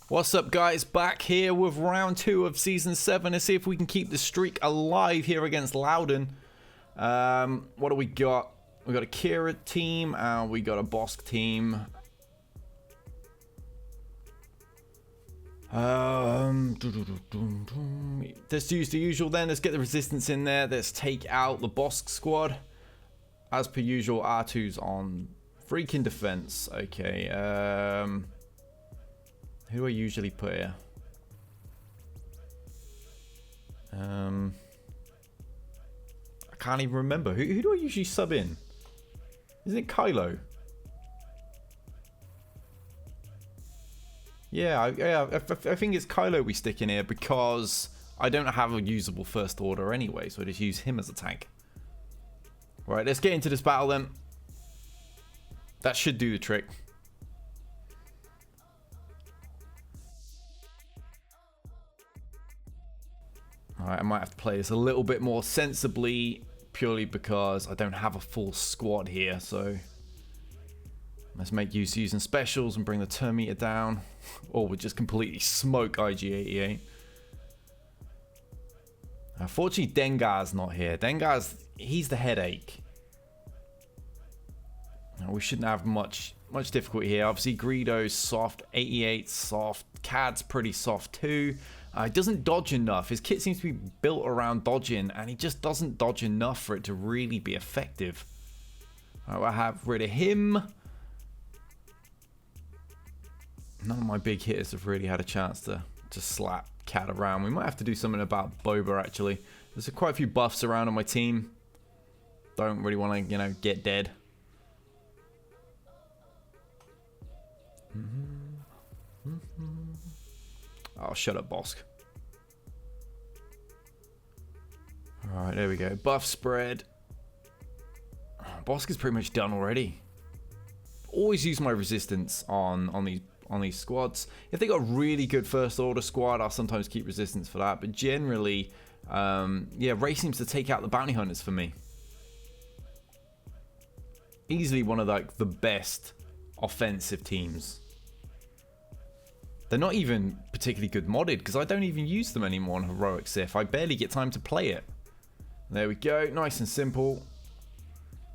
What's up, guys? Back here with round 2 of season 7 to see if we can keep the streak alive here against Louden. What do we got? We got a Kira team and we got a Bosk team. Let's use the usual then. Let's get the resistance in there. Let's take out the Bosk squad. As per usual, R2's on freaking defense. Okay, who do I usually put here? I can't even remember. Who do I usually sub in? Isn't it Kylo? Yeah, I think it's Kylo we stick in here because I don't have a usable first order anyway, so I just use him as a tank. Right, let's get into this battle then. That should do the trick. Alright, I might have to play this a little bit more sensibly, purely because I don't have a full squad here, so let's make use of using specials and bring the turn meter down, or we'll just completely smoke IG-88. Unfortunately, Dengar's not here. He's the headache. We shouldn't have much difficulty here. Obviously, Greedo's soft, 88 soft, Cad's pretty soft too. He doesn't dodge enough. His kit seems to be built around dodging, and he just doesn't dodge enough for it to really be effective. Alright, we'll have rid of him. None of my big hitters have really had a chance to slap Cad around. We might have to do something about Boba, actually. There's quite a few buffs around on my team. Don't really want to, get dead. Oh, shut up, Bosk. Alright, there we go. Buff spread. Bosk is pretty much done already. Always use my resistance on these squads. If they got a really good first order squad, I'll sometimes keep resistance for that. But generally, yeah, Rey seems to take out the bounty hunters for me. Easily one of the best offensive teams. They're not even particularly good modded because I don't even use them anymore on Heroic Sith. I barely get time to play it. There we go. Nice and simple.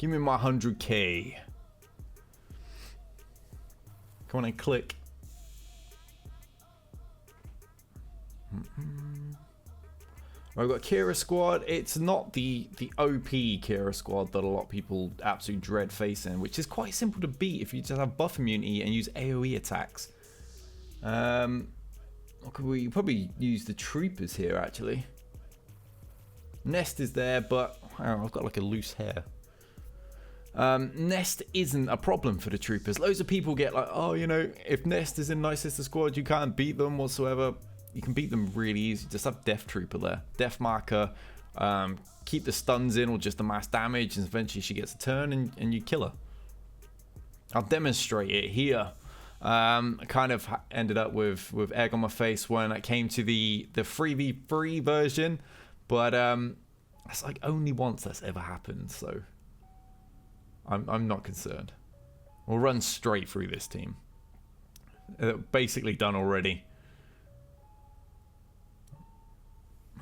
Give me my 100k. Come on and click. I've got Kira squad. It's not the OP Kira squad that a lot of people absolutely dread facing, which is quite simple to beat if you just have buff immunity and use AoE attacks. What could we probably use the troopers here actually? Nest is there, but I've got like a loose hair. Nest isn't a problem for the troopers. Loads of people get like, oh, if Nest is in Night Sister squad, you can't beat them whatsoever. You can beat them really easy. Just have Death Trooper there, Death Marker. Keep the stuns in or just the mass damage, and eventually she gets a turn and you kill her. I'll demonstrate it here. I kind of ended up with egg on my face when it came to the 3v3 version, but it's like only once that's ever happened, so I'm not concerned. We'll run straight through this team. Basically done already.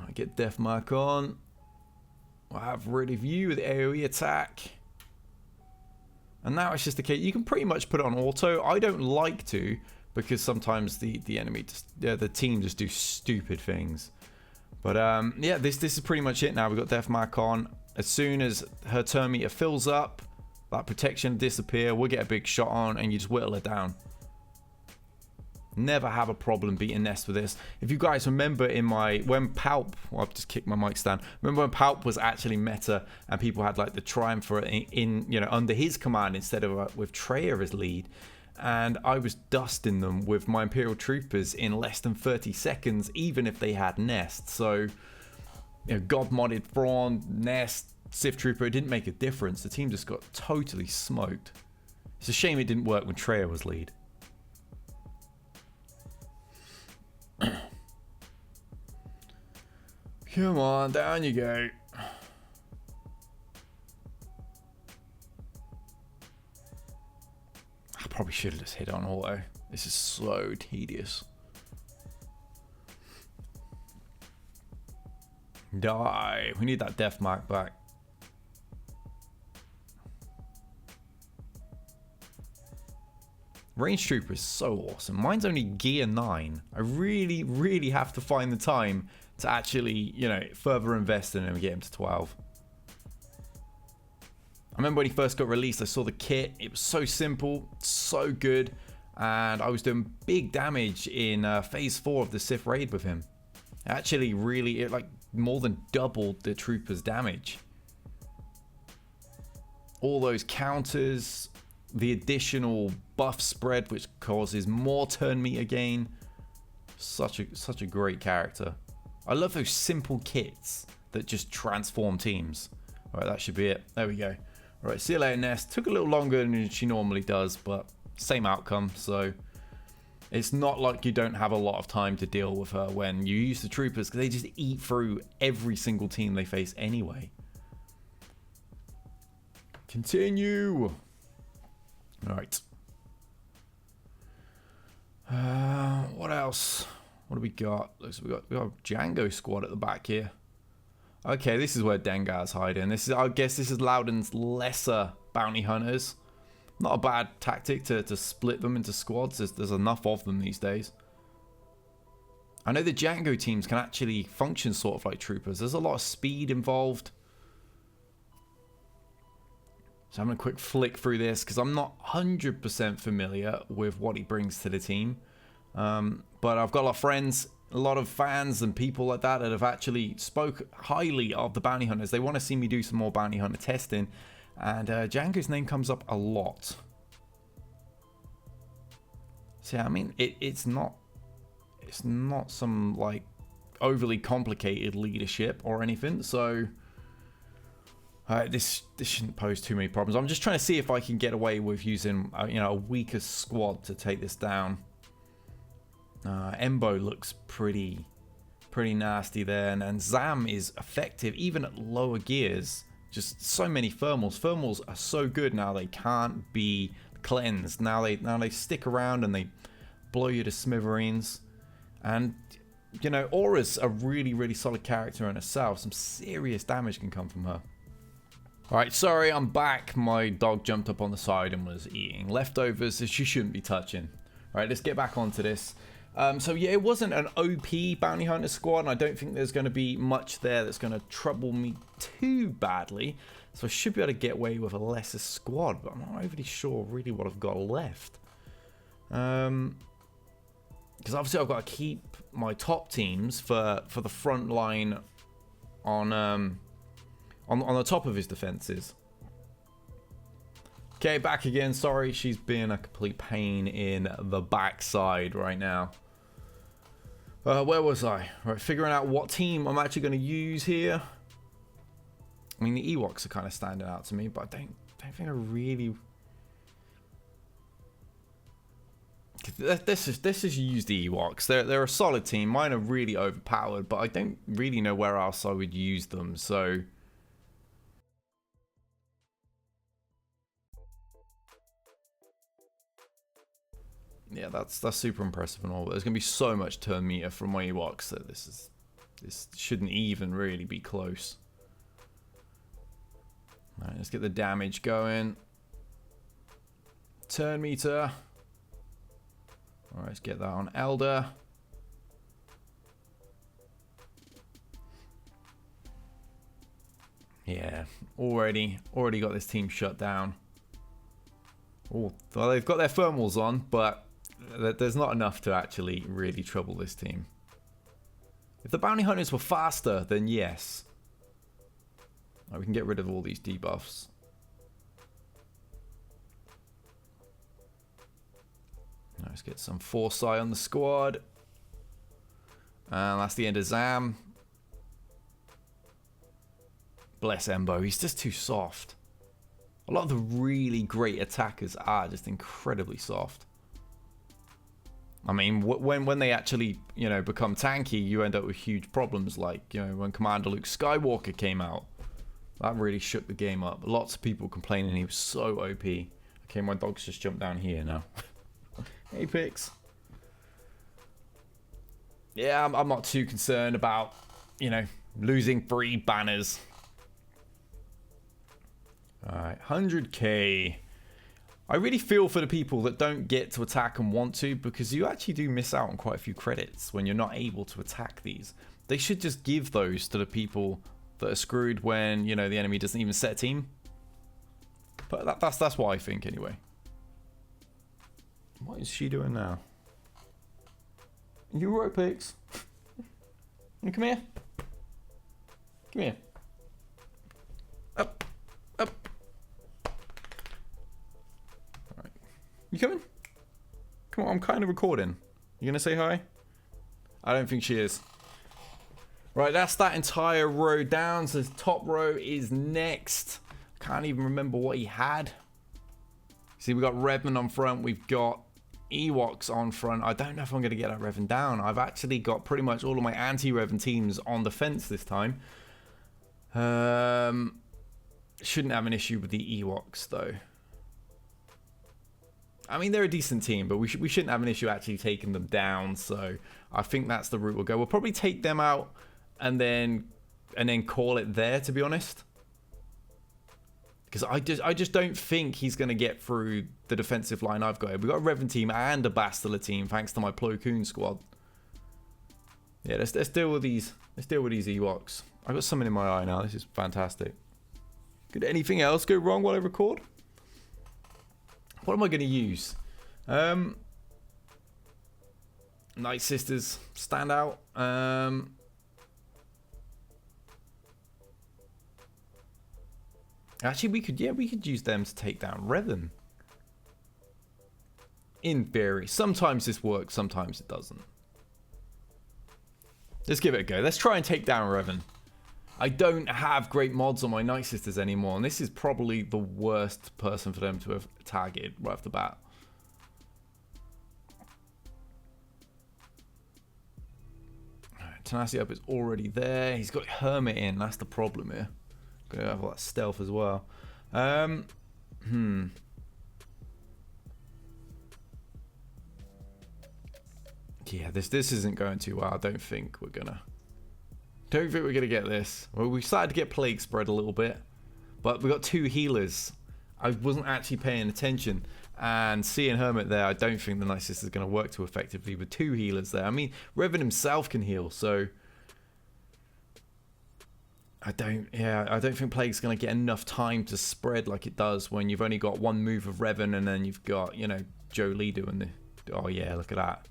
I get Death Mark on. I'll have rid of you with AoE attack. And now it's just a case, you can pretty much put it on auto. I don't like to, because sometimes the enemy, the team just do stupid things. But yeah, this is pretty much it now. We've got Death Mark on. As soon as her turn meter fills up, that protection disappear, we'll get a big shot on, and you just whittle her down. Never have a problem beating Nest with this. If you guys remember when Palp, well, I've just kicked my mic stand. Remember when Palp was actually meta and people had like the Triumph for in under his command instead of with Traya as lead, and I was dusting them with my Imperial Troopers in less than 30 seconds, even if they had Nest. So, God modded Thrawn, Nest, Sith Trooper, it didn't make a difference. The team just got totally smoked. It's a shame it didn't work when Traya was lead. Come on, down you go. I probably should have just hit on auto. This is so tedious. Die. We need that death mark back. Range Trooper is so awesome. Mine's only gear 9. I really, really have to find the time to actually, you know, further invest in him and get him to 12. I remember when he first got released, I saw the kit. It was so simple, so good. And I was doing big damage in phase 4 of the Sith raid with him. Actually, really, it like more than doubled the trooper's damage. All those counters, the additional buff spread, which causes more turn meter gain. Such a great character. I love those simple kits that just transform teams. All right, that should be it. There we go. All right, see you later, Nest. Took a little longer than she normally does, but same outcome. So it's not like you don't have a lot of time to deal with her when you use the troopers, because they just eat through every single team they face anyway. Continue. All right. What else? What do we got? Looks we got a Jango squad at the back here. Okay, this is where Dengar's hiding. This is, I guess, this is Louden's lesser bounty hunters. Not a bad tactic to split them into squads. There's enough of them these days. I know the Jango teams can actually function sort of like troopers. There's a lot of speed involved. So I'm going to quick flick through this because I'm not 100% familiar with what he brings to the team. But I've got a lot of friends, a lot of fans and people like that have actually spoke highly of the bounty hunters. They want to see me do some more bounty hunter testing. And Jango's name comes up a lot. So yeah, I mean, it's not some like overly complicated leadership or anything. So this shouldn't pose too many problems. I'm just trying to see if I can get away with using a weaker squad to take this down. Embo looks pretty nasty there, and Zam is effective even at lower gears. Just so many thermals. Thermals are so good now they can't be cleansed. Now they stick around and they blow you to smithereens. And you know, Aura's a really solid character in herself. Some serious damage can come from her. Alright, sorry, I'm back. My dog jumped up on the side and was eating leftovers that she shouldn't be touching. Alright, let's get back onto this. So yeah, it wasn't an OP bounty hunter squad, and I don't think there's going to be much there that's going to trouble me too badly. So I should be able to get away with a lesser squad, but I'm not overly sure really what I've got left. Because obviously I've got to keep my top teams for the front line on the top of his defenses. Okay, back again. Sorry, she's being a complete pain in the backside right now. Where was I? Right, figuring out what team I'm actually going to use here. I mean, the Ewoks are kind of standing out to me, but I don't think I really. This is use the Ewoks. They're a solid team. Mine are really overpowered, but I don't really know where else I would use them. So. Yeah, that's super impressive and all, but there's going to be so much turn meter from my Ewoks that this shouldn't even really be close. Alright, let's get the damage going. Turn meter. Alright, let's get that on Elder. Yeah, already got this team shut down. Oh, well, they've got their thermals on, but there's not enough to actually really trouble this team. If the bounty hunters were faster, then yes. Right, we can get rid of all these debuffs. Right, let's get some foresight on the squad. And that's the end of Zam. Bless Embo, he's just too soft. A lot of the really great attackers are just incredibly soft. I mean, when they actually, become tanky, you end up with huge problems like, when Commander Luke Skywalker came out. That really shook the game up. Lots of people complaining he was so OP. Okay, my dog's just jumped down here now. Hey, Pix. Yeah, I'm not too concerned about, Losing 3 banners. Alright, 100k. I really feel for the people that don't get to attack and want to, because you actually do miss out on quite a few credits when you're not able to attack these. They should just give those to the people that are screwed when, you know, the enemy doesn't even set a team. But that's what I think anyway. What is she doing now? You right, pigs? Come here. Come here. Up. Up. Alright. You coming? Come on, I'm kind of recording. You gonna say hi? I don't think she is. Right, that's that entire row down. So the top row is next. Can't even remember what he had. See, we got Revan on front. We've got Ewoks on front. I don't know if I'm going to get that Revan down. I've actually got pretty much all of my anti-Revan teams on the fence this time. Shouldn't have an issue with the Ewoks, though. I mean, they're a decent team, but we shouldn't have an issue actually taking them down. So I think that's the route we'll go. We'll probably take them out and then call it there, to be honest. Because I just don't think he's going to get through the defensive line I've got here. We've got a Revan team and a Bastila team, thanks to my Plo Koon squad. Yeah, let's deal with these. Let's deal with these Ewoks. I've got something in my eye now. This is fantastic. Could anything else go wrong while I record? What am I going to use? Night Sisters stand out. Actually, we could use them to take down Revan. In theory. Sometimes this works, sometimes it doesn't. Let's give it a go. Let's try and take down Revan. I don't have great mods on my Night Sisters anymore, and this is probably the worst person for them to have targeted right off the bat. Alright, Tenacity up is already there. He's got Hermit in, that's the problem here. Gonna have all that stealth as well. Yeah, this isn't going too well. I don't think we're gonna get this. Well, we started to get plague spread a little bit, but we got 2 healers. I wasn't actually paying attention, and seeing Hermit there, I don't think the Night Sister is going to work too effectively with 2 healers there. I mean, Revan himself can heal, so I don't think Plague's going to get enough time to spread like it does when you've only got 1 move of Revan and then you've got, you know, Jolie doing the... Oh, yeah, look at that.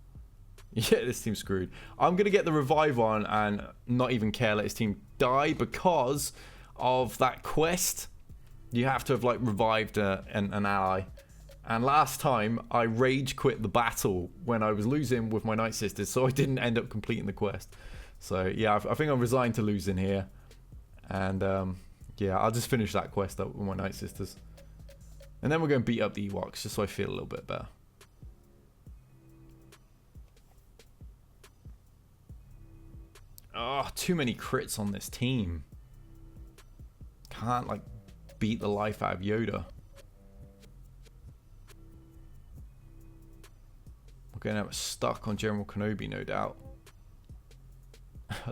Yeah, this team's screwed. I'm going to get the revive on and not even care, let his team die because of that quest. You have to have, like, revived an ally. And last time, I rage quit the battle when I was losing with my Night Sisters, so I didn't end up completing the quest. So, yeah, I think I'm resigned to losing here. And, yeah, I'll just finish that quest up with my Night Sisters. And then we're going to beat up the Ewoks, just so I feel a little bit better. Oh, too many crits on this team. Can't, like, beat the life out of Yoda. We're going to have it stuck on General Kenobi, no doubt.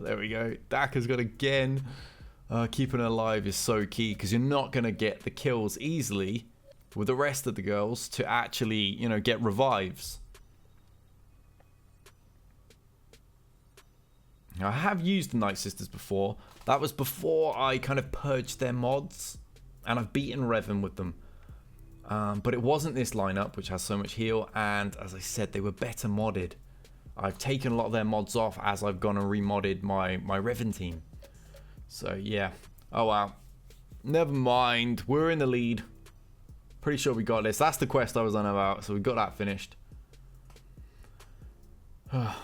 There we go. Daka's got again. Keeping her alive is so key because you're not going to get the kills easily with the rest of the girls to actually, you know, get revives. Now, I have used the Night Sisters before. That was before I kind of purged their mods. And I've beaten Revan with them. But it wasn't this lineup, which has so much heal. And as I said, they were better modded. I've taken a lot of their mods off as I've gone and remodded my Revan team. So, yeah. Oh, wow. Never mind. We're in the lead. Pretty sure we got this. That's the quest I was on about. So we got that finished. Oh,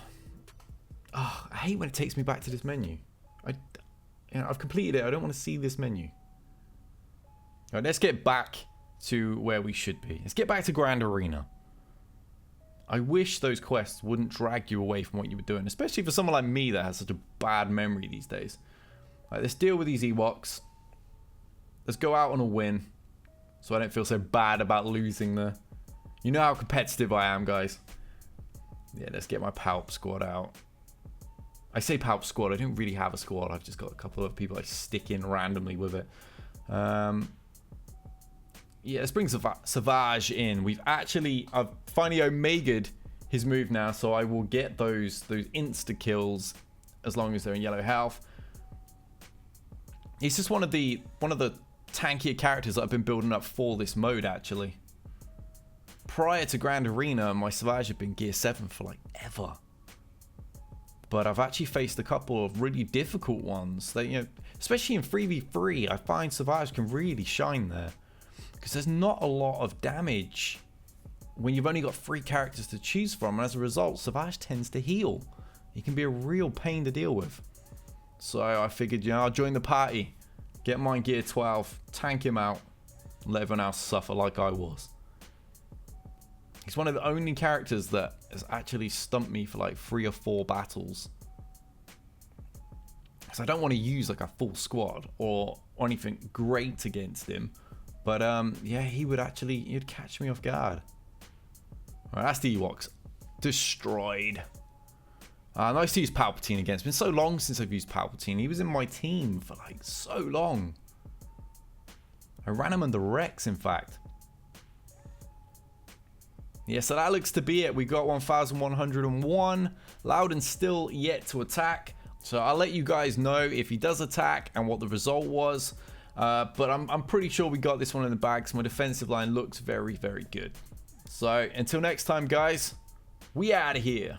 I hate when it takes me back to this menu. I've completed it. I don't want to see this menu. All right, let's get back to where we should be. Let's get back to Grand Arena. I wish those quests wouldn't drag you away from what you were doing, especially for someone like me that has such a bad memory these days. All right, let's deal with these Ewoks. Let's go out on a win so I don't feel so bad about losing there. You know how competitive I am, guys. Yeah, let's get my Palp squad out. I say Palp squad. I don't really have a squad. I've just got a couple of people I stick in randomly with it. Yeah, let's bring Savage in. I've finally omega'd his move now, so I will get those insta kills as long as they're in yellow health. He's just one of the tankier characters that I've been building up for this mode, actually. Prior to Grand Arena, my Savage had been gear 7 for like ever. But I've actually faced a couple of really difficult ones. That, you know, especially in 3v3, I find Savage can really shine there. Because there's not a lot of damage when you've only got 3 characters to choose from. And as a result, Savage tends to heal. He can be a real pain to deal with. So I figured, you know, I'll join the party. Get mine gear 12. Tank him out. Let everyone else suffer like I was. He's one of the only characters that has actually stumped me for like 3 or 4 battles. Because I don't want to use like a full squad or anything great against him. But yeah, he'd catch me off guard. Alright, that's the Ewoks. Destroyed. Nice to use Palpatine again. It's been so long since I've used Palpatine. He was in my team for like so long. I ran him under Rex, in fact. Yeah, so that looks to be it. We got 1101. Loudon's still yet to attack. So I'll let you guys know if he does attack and what the result was. But I'm pretty sure we got this one in the bag, because my defensive line looks very, very good. So until next time, guys, we out of here.